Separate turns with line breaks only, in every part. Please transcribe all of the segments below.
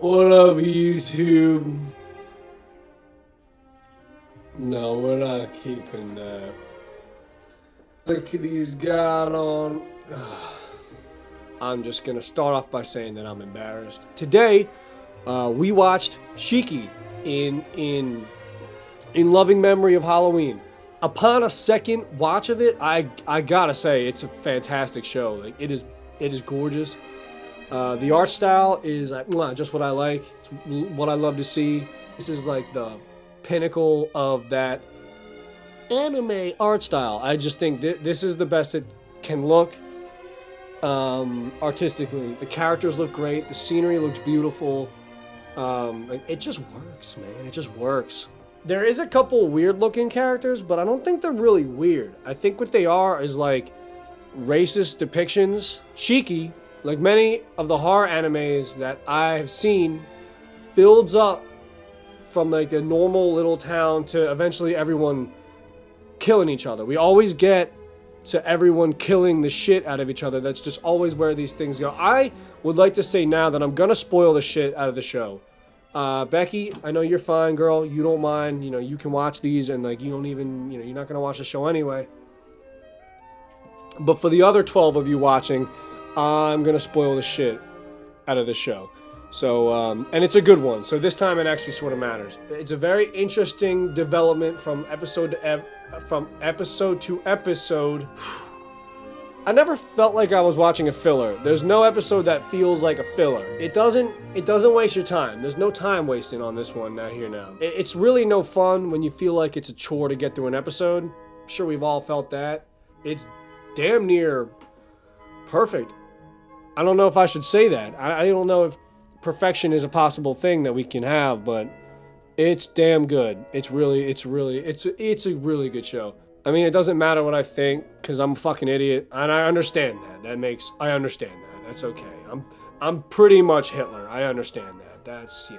What up, YouTube? No, we're not keeping that. Look at he's got on. I'm just gonna start off by saying that I'm embarrassed. Today, we watched Shiki in loving memory of Halloween. Upon a second watch of it, I gotta say it's a fantastic show. Like it is gorgeous. The art style is just what I like. It's what I love to see. This is like the pinnacle of that anime art style. I just think this is the best it can look artistically. The characters look great. The scenery looks beautiful. It just works, man. It just works. There is a couple weird looking characters, but I don't think they're really weird. I think what they are is like racist depictions. Shiki, like many of the horror animes that I've seen, builds up from like the normal little town to eventually everyone killing each other. We always get to everyone killing the shit out of each other. That's just always where these things go. I would like to say now that I'm gonna spoil the shit out of the show. Becky, I know you're fine, girl. You don't mind. You know, you can watch these and like you don't even, you're not gonna watch the show anyway. But for the other 12 of you watching, I'm gonna spoil the shit out of the show. So, and it's a good one. So this time it actually sort of matters. It's a very interesting development from episode to episode. I never felt like I was watching a filler. There's no episode that feels like a filler. It doesn't waste your time. There's no time wasting on this one now. It's really no fun when you feel like it's a chore to get through an episode. I'm sure we've all felt that. It's damn near perfect. I don't know if I should say that. I don't know if perfection is a possible thing that we can have, but it's damn good. It's a really good show. I mean, it doesn't matter what I think, because I'm a fucking idiot, and I understand that. I understand that. That's okay. I'm pretty much Hitler. I understand that. That's,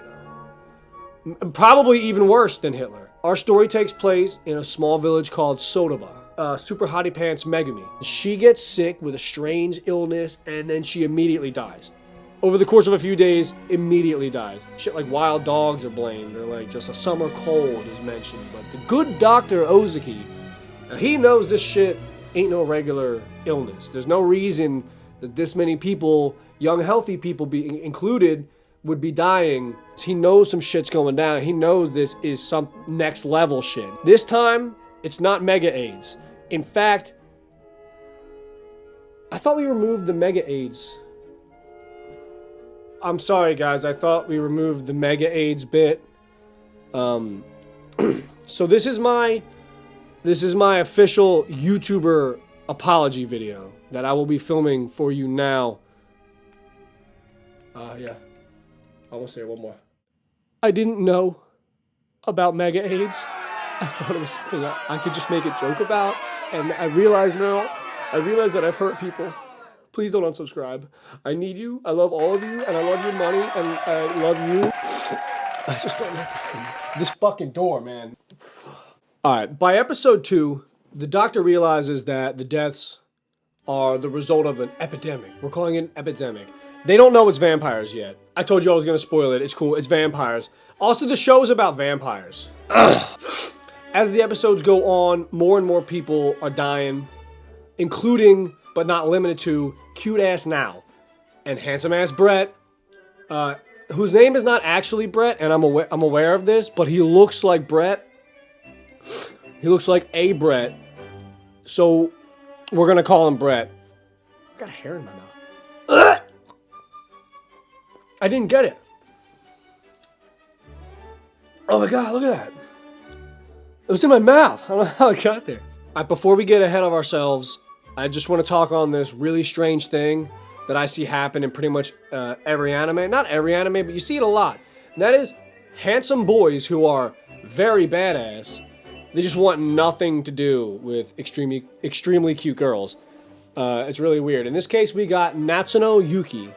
probably even worse than Hitler. Our story takes place in a small village called Sodaba. Super Hottie Pants Megumi. She gets sick with a strange illness, and then she immediately dies. Over the course of a few days, immediately dies. Shit like wild dogs are blamed, or like just a summer cold is mentioned, but the good Dr. Ozaki, he knows this shit ain't no regular illness. There's no reason that this many people, young healthy people be included, would be dying. He knows some shit's going down. He knows this is some next level shit. This time, it's not mega AIDS. In fact, I thought we removed the mega AIDS. I'm sorry guys, I thought we removed the mega AIDS bit. So this is my official YouTuber apology video that I will be filming for you now. Yeah. I want to say one more. I didn't know about mega AIDS. I thought it was something I could just make a joke about, and I realize that I've hurt people. Please don't unsubscribe. I need you. I love all of you, and I love your money, and I love you. I just don't know if I can. This fucking door, man. Alright, by episode 2, the doctor realizes that the deaths are the result of an epidemic. We're calling it an epidemic. They don't know it's vampires yet. I told you I was going to spoil it. It's cool. It's vampires. Also, the show is about vampires. As the episodes go on, more and more people are dying, including, but not limited to, cute-ass Now and handsome-ass Brett, whose name is not actually Brett, and I'm aware of this, but he looks like Brett. He looks like a Brett, so we're gonna call him Brett. I got hair in my mouth. I didn't get it. Oh my god, look at that. It was in my mouth. I don't know how it got there. Before we get ahead of ourselves, I just want to talk on this really strange thing that I see happen in pretty much every anime. Not every anime, but you see it a lot. And that is handsome boys who are very badass. They just want nothing to do with extremely cute girls. It's really weird. In this case, we got Natsuno Yuki,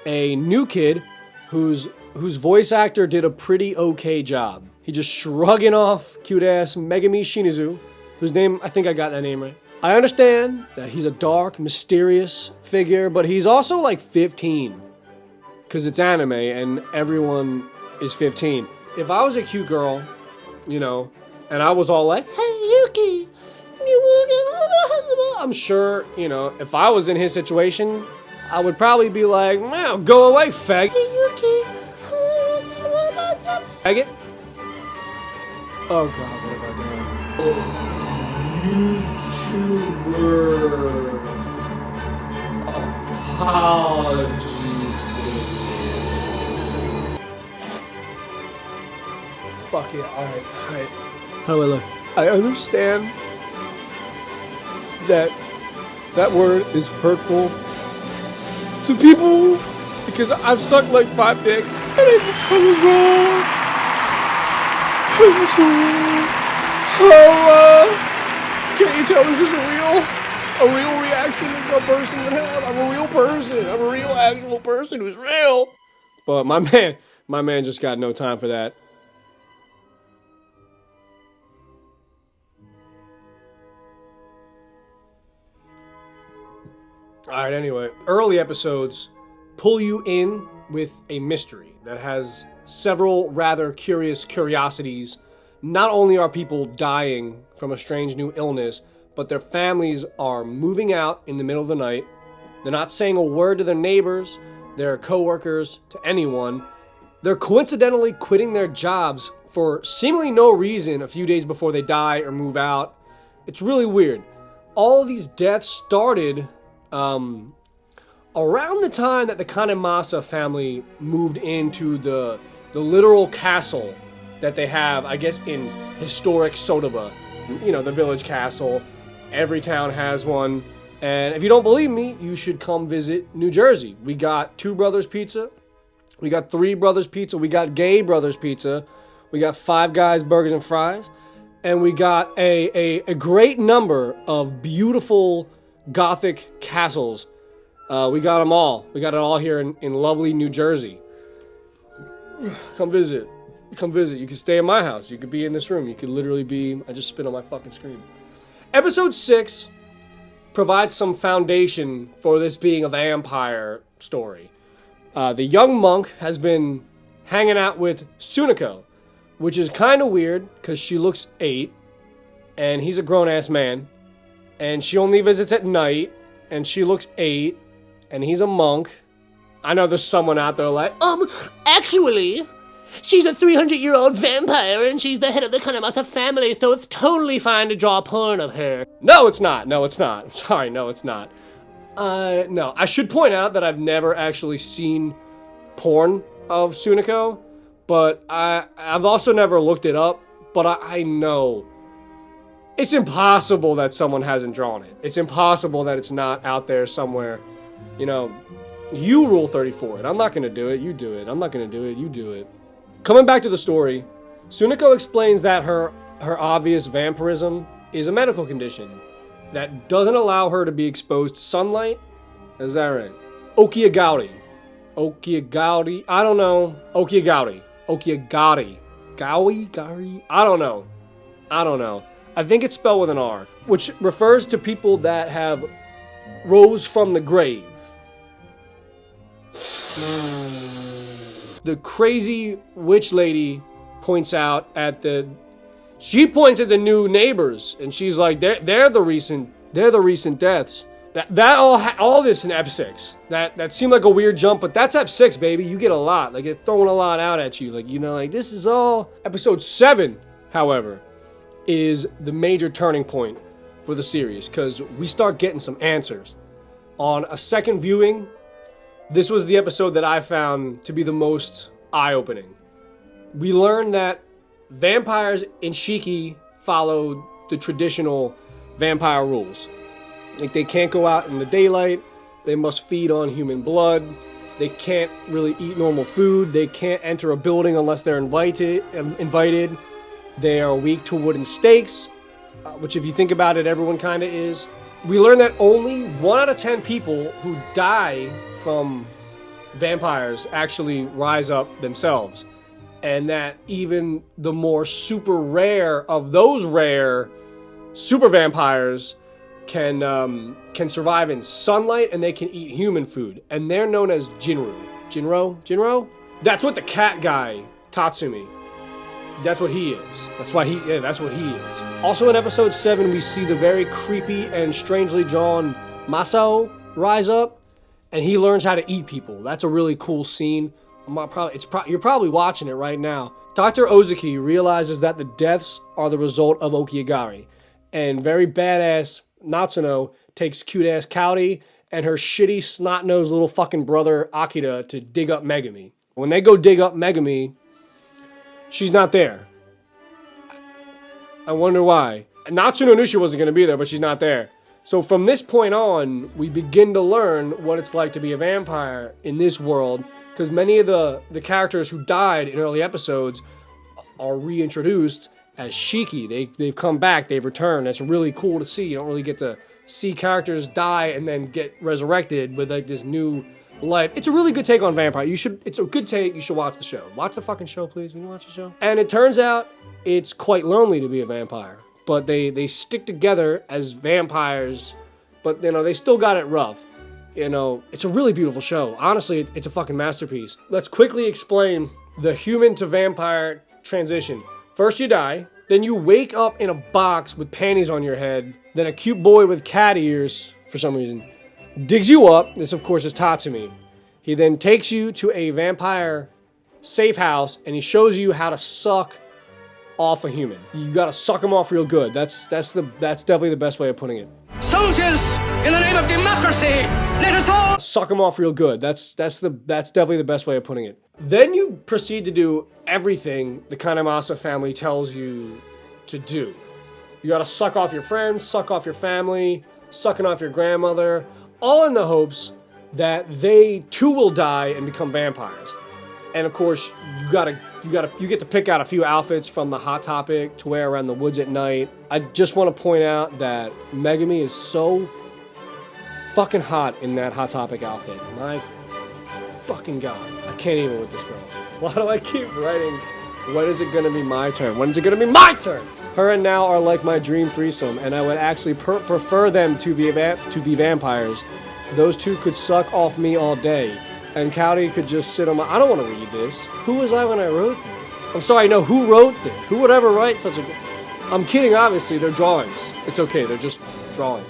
a new kid whose voice actor did a pretty okay job. He just shrugging off cute-ass Megumi Shinizu, whose name, I think I got that name right. I understand that he's a dark, mysterious figure, but he's also like 15. because it's anime and everyone is 15. If I was a cute girl, you know, and I was all like, hey, Yuki, I'm sure, you know, if I was in his situation, I would probably be like, wow, go away, fag. Hey, Yuki. Faggot? Oh, God, what have I done? YouTuber. Apology. Fuck it, alright. How do I look? I understand that word is hurtful to people because I've sucked like 5 dicks and it's so wrong. I'm sorry. Can't you tell this is a real reaction that a person would have? I'm a real person. I'm a real actual person who's real. But my man just got no time for that. Alright, anyway, early episodes pull you in with a mystery that has several rather curious curiosities. Not only are people dying from a strange new illness, but their families are moving out in the middle of the night. They're not saying a word to their neighbors, their coworkers, to anyone. They're coincidentally quitting their jobs for seemingly no reason a few days before they die or move out. It's really weird. All of these deaths started around the time that the Kanemasa family moved into the literal castle that they have, I guess, in historic Sotoba. You know, the village castle. Every town has one. And if you don't believe me, you should come visit New Jersey. We got 2 Brothers Pizza. We got 3 Brothers Pizza. We got Gay Brothers Pizza. We got 5 Guys Burgers and Fries. And we got a great number of beautiful Gothic castles. We got them all. We got it all here in lovely New Jersey. Come visit. Come visit. You can stay in my house. You could be in this room. You could literally be... I just spit on my fucking screen. Episode 6 provides some foundation for this being a vampire story. The young monk has been hanging out with Sunako, which is kind of weird because she looks 8 and he's a grown-ass man. And she only visits at night, and she looks 8, and he's a monk. I know there's someone out there like, actually, she's a 300-year-old vampire, and she's the head of the Kanemasa family, so it's totally fine to draw porn of her. No, it's not. No, it's not. Sorry, no, it's not. No. I should point out that I've never actually seen porn of Sunako, but I've also never looked it up, but I know... It's impossible that someone hasn't drawn it. It's impossible that it's not out there somewhere. You know, you rule 34 it. I'm not going to do it. You do it. I'm not going to do it. You do it. Coming back to the story, Sunako explains that her obvious vampirism is a medical condition that doesn't allow her to be exposed to sunlight. Is that right? Okiagauri. I don't know. Okiagauri. Gari? I don't know. I think it's spelled with an R, which refers to people that have rose from the grave. The crazy witch lady points out at the new neighbors, and she's like, they're the recent deaths. That all this in Ep 6. That seemed like a weird jump, but that's Ep 6, baby. You get a lot. Like, it's throwing a lot out at you. Like, you know, like, this is all. Episode 7, however, is the major turning point for the series, because we start getting some answers. On a second viewing, this was the episode that I found to be the most eye-opening. We learned that vampires in Shiki follow the traditional vampire rules. Like, they can't go out in the daylight, they must feed on human blood, they can't really eat normal food, they can't enter a building unless they're invited. They are weak to wooden stakes, which if you think about it, everyone kind of is. We learn that only 1 out of 10 people who die from vampires actually rise up themselves. And that even the more super rare of those rare super vampires can survive in sunlight, and they can eat human food. And they're known as Jinru. Jinro? That's what the cat guy, Tatsumi. That's what he is. That's what he is. Also in episode 7, we see the very creepy and strangely drawn Masao rise up, and he learns how to eat people. That's a really cool scene. You're probably watching it right now. Dr. Ozaki realizes that the deaths are the result of Okigari, and very badass Natsuno takes cute-ass Kaori and her shitty, snot-nosed little fucking brother Akira to dig up Megumi. When they go dig up Megumi, she's not there. I wonder why. Natsuno knew she wasn't going to be there, but she's not there. So from this point on, we begin to learn what it's like to be a vampire in this world, because many of the characters who died in early episodes are reintroduced as Shiki. They've come back, they've returned. That's really cool to see. You don't really get to see characters die and then get resurrected with like this new life. It's a really good take on vampire. It's a good take. You should watch the show. Watch the fucking show, please. Will you watch the show? And it turns out it's quite lonely to be a vampire. But they stick together as vampires, but they still got it rough. It's a really beautiful show. Honestly, it's a fucking masterpiece. Let's quickly explain the human to vampire transition. First you die, then you wake up in a box with panties on your head, then a cute boy with cat ears, for some reason, digs you up. This, of course, is Tatsumi. He then takes you to a vampire safe house, and he shows you how to suck off a human. You gotta suck him off real good. That's definitely the best way of putting it.
Soldiers, in the name of democracy, let us all
suck him off real good. That's definitely the best way of putting it. Then you proceed to do everything the Kanemasa family tells you to do. You gotta suck off your friends, suck off your family, sucking off your grandmother, all in the hopes that they too will die and become vampires. And of course, you get to pick out a few outfits from the Hot Topic to wear around the woods at night. I just want to point out that Megumi is so fucking hot in that Hot Topic outfit. My fucking god. I can't even with this girl. Why do I keep writing, when is it gonna be my turn? When is it gonna be my turn? Her and Now are like my dream threesome, and I would actually prefer them to be vampires. Those two could suck off me all day. And Kaori could just sit on my... I don't want to read this. Who was I when I wrote this? I'm sorry, no, who wrote this? Who would ever write such a... I'm kidding, obviously, they're drawings. It's okay, they're just drawings.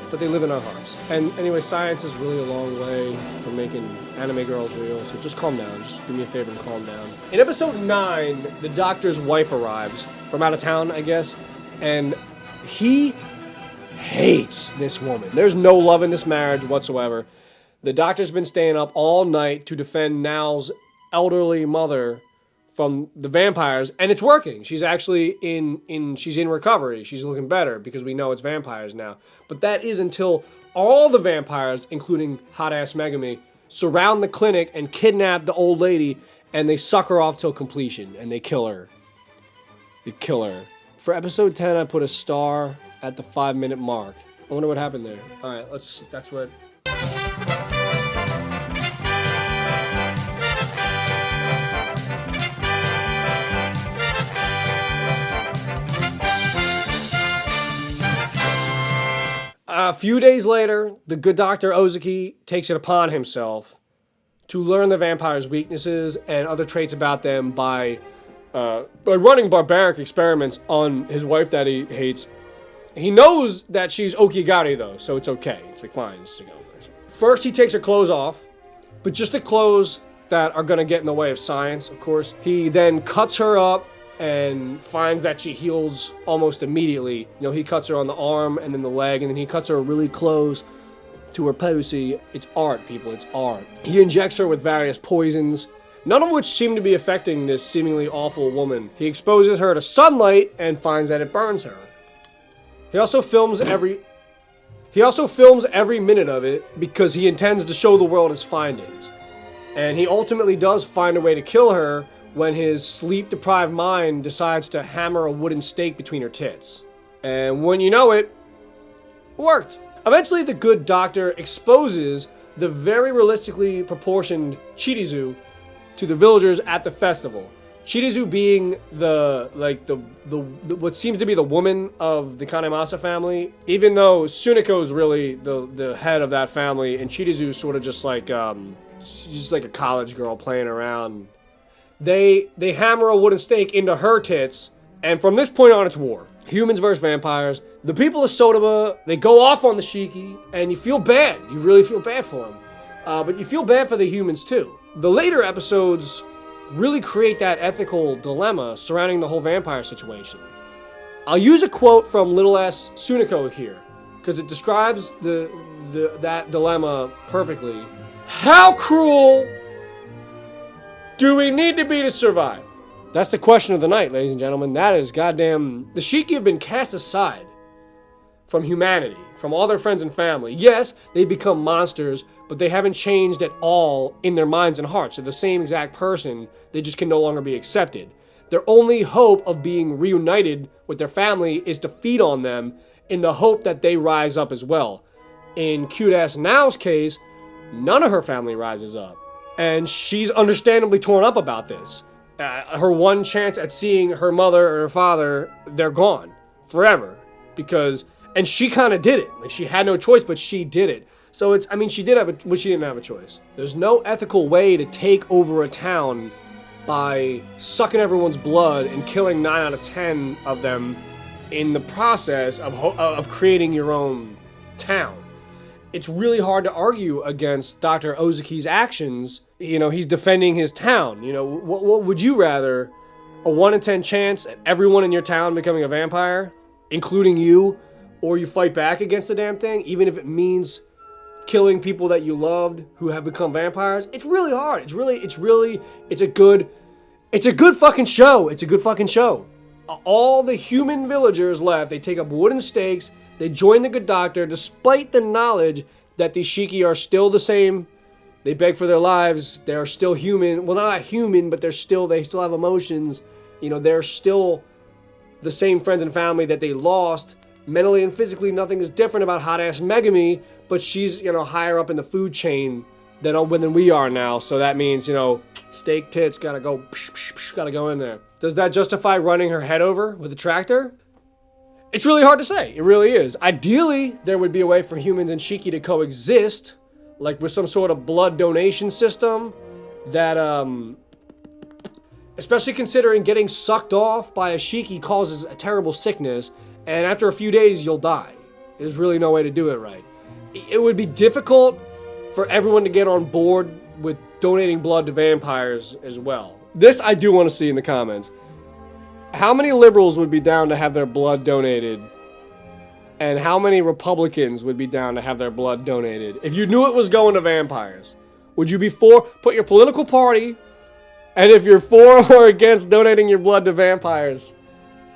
But they live in our hearts. And anyway, science is really a long way from making anime girls real, so just calm down. Just do me a favor and calm down. In episode 9, the doctor's wife arrives from out of town, I guess, and he hates this woman. There's no love in this marriage whatsoever. The doctor's been staying up all night to defend Nao's elderly mother from the vampires, and it's working. She's actually she's in recovery. She's looking better because we know it's vampires now. But that is until all the vampires, including hot-ass Megumi, surround the clinic and kidnap the old lady, and they suck her off till completion, and they kill her. For episode 10, I put a star at the 5-minute mark. I wonder what happened there. All right, that's what... A few days later, the good Dr. Ozaki takes it upon himself to learn the vampire's weaknesses and other traits about them by running barbaric experiments on his wife that he hates. He knows that she's Okigari, though, so it's okay. It's like, fine. First, he takes her clothes off, but just the clothes that are going to get in the way of science, of course. He then cuts her up and finds that she heals almost immediately. He cuts her on the arm and then the leg, and then he cuts her really close to her pussy. It's art, people, it's art. He injects her with various poisons, none of which seem to be affecting this seemingly awful woman. He exposes her to sunlight and finds that it burns her. He also films every minute of it because he intends to show the world his findings. And he ultimately does find a way to kill her when his sleep-deprived mind decides to hammer a wooden stake between her tits. And when you know it, worked. Eventually, the good doctor exposes the very realistically proportioned Chirizu to the villagers at the festival. Chirizu being the what seems to be the woman of the Kanemasa family, even though Suniko's really the head of that family, and Chirizu's sort of just like She's just like a college girl playing around. They hammer a wooden stake into her tits, and from this point on, it's war. Humans versus vampires. The people of Sodoma, they go off on the Shiki, and you feel bad. You really feel bad for them. But you feel bad for the humans, too. The later episodes really create that ethical dilemma surrounding the whole vampire situation. I'll use a quote from Little S. Sunako here, because it describes that dilemma perfectly. How cruel do we need to be to survive? That's the question of the night, ladies and gentlemen. That is goddamn... The Shiki have been cast aside from humanity, from all their friends and family. Yes, they become monsters, but they haven't changed at all in their minds and hearts. They're the same exact person. They just can no longer be accepted. Their only hope of being reunited with their family is to feed on them in the hope that they rise up as well. In Cute-Ass Now's case, none of her family rises up. And she's understandably torn up about this. Her one chance at seeing her mother or her father, they're gone forever. And she kind of did it. Like, she had no choice, but she did it. So she didn't have a choice. There's no ethical way to take over a town by sucking everyone's blood and killing 9 out of 10 of them in the process of creating your own town. It's really hard to argue against Dr. Ozuki's actions. He's defending his town. What would you rather? A 1 in 10 chance at everyone in your town becoming a vampire, including you, or you fight back against the damn thing, even if it means killing people that you loved who have become vampires? It's really hard. It's a good fucking show. It's a good fucking show. All the human villagers left, they take up wooden stakes, they join the good doctor, despite the knowledge that the Shiki are still the same. They beg for their lives. They're still human. Well, not human, but they still have emotions. They're still the same friends and family that they lost. Mentally and physically, nothing is different about hot-ass Megami, but she's, higher up in the food chain than we are now. So that means, steak tits gotta go in there. Does that justify running her head over with a tractor? It's really hard to say. It really is. Ideally, there would be a way for humans and Shiki to coexist, like with some sort of blood donation system that, especially considering getting sucked off by a Shiki causes a terrible sickness, and after a few days, you'll die. There's really no way to do it right. It would be difficult for everyone to get on board with donating blood to vampires as well. This I do want to see in the comments. How many liberals would be down to have their blood donated? And how many Republicans would be down to have their blood donated? If you knew it was going to vampires, would you be for? Put your political party, and if you're for or against donating your blood to vampires,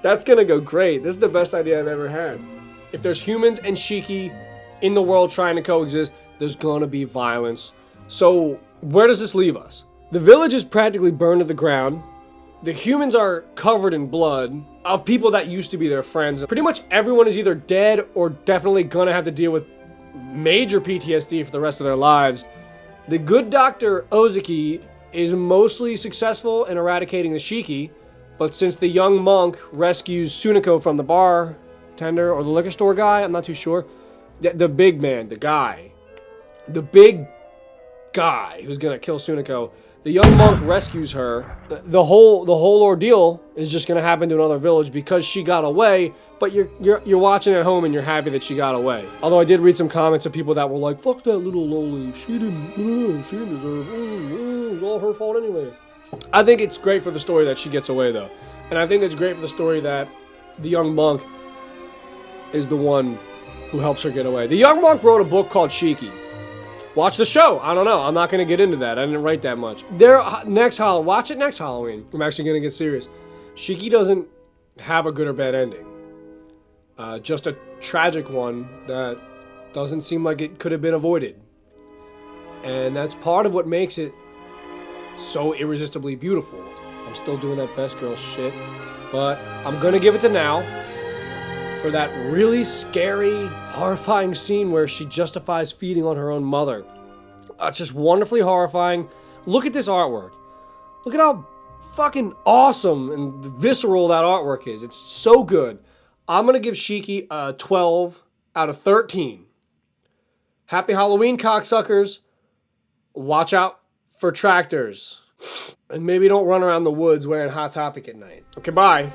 that's gonna go great. This is the best idea I've ever had. If there's humans and Shiki in the world trying to coexist, there's gonna be violence. So where does this leave us? The village is practically burned to the ground. The humans are covered in blood of people that used to be their friends. Pretty much everyone is either dead or definitely gonna have to deal with major PTSD for the rest of their lives. The good Dr. Ozuki is mostly successful in eradicating the Shiki, but since the young monk rescues Sunako from the bartender or the liquor store guy, I'm not too sure, the big man, the big guy who's gonna kill Sunako, the young monk rescues her. The whole ordeal is just gonna happen to another village because she got away. But you're watching at home and you're happy that she got away. Although I did read some comments of people that were like, "Fuck that little loli. She didn't deserve. It was all her fault anyway." I think it's great for the story that she gets away though, and I think it's great for the story that the young monk is the one who helps her get away. The young monk wrote a book called Shiki. Watch the show. I don't know. I'm not going to get into that. I didn't write that much. Watch it next Halloween. I'm actually going to get serious. Shiki doesn't have a good or bad ending. Just a tragic one that doesn't seem like it could have been avoided. And that's part of what makes it so irresistibly beautiful. I'm still doing that best girl shit. But I'm going to give it to Now for that really scary, horrifying scene where she justifies feeding on her own mother. It's just wonderfully horrifying. Look at this artwork. Look at how fucking awesome and visceral that artwork is. It's so good. I'm going to give Shiki a 12 out of 13. Happy Halloween, cocksuckers. watch out for tractors. And maybe don't run around the woods wearing Hot Topic at night. Okay, bye.